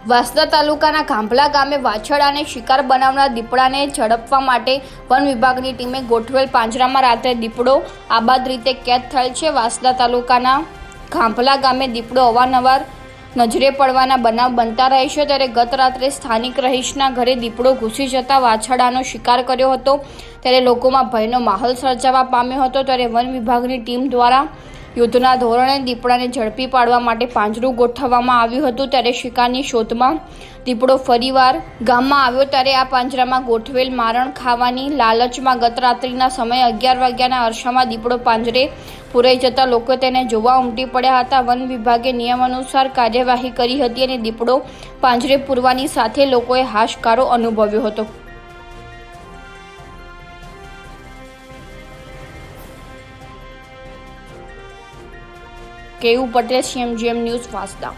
વાંસદા તાલુકાના ખાંભલા ગામે વાછરડાને શિકાર બનાવનાર દીપડાને ઝડપવા માટે વન વિભાગની ટીમે ગોઠવેલ પાંજરામાં રાત્રે દીપડો આબાદ રીતે કેદ થયેલ છે। વાંસદા તાલુકાના ખાંભલા ગામે દીપડો અવારનવાર નજરે પડવાના બનાવ બનતા રહે છે, ત્યારે ગત રાત્રે સ્થાનિક રહીશના ઘરે દીપડો ઘૂસી જતા વાછરડાનો શિકાર કર્યો હતો, ત્યારે લોકોમાં ભયનો માહોલ સર્જાવા પામ્યો હતો। ત્યારે વન વિભાગની ટીમ દ્વારા યુદ્ધના ધોરણે દીપડાને ઝડપી પાડવા માટે પાંજરું ગોઠવવામાં આવ્યું હતું, ત્યારે શિકારની શોધમાં દીપડો ફરીવાર ગામમાં આવ્યો, ત્યારે આ પાંજરામાં ગોઠવેલ મારણ ખાવાની લાલચમાં ગત રાત્રિના સમયે 11 વાગ્યાના અરસામાં દીપડો પાંજરે પુરાઈ જતા લોકો તેને જોવા ઉમટી પડ્યા હતા। વન વિભાગે નિયમ અનુસાર કાર્યવાહી કરી હતી અને દીપડો પાંજરે પૂરવાની સાથે લોકોએ હાશકારો અનુભવ્યો હતો। કેયુ પટેલ, CMGM ન્યૂઝ, વાંસદા।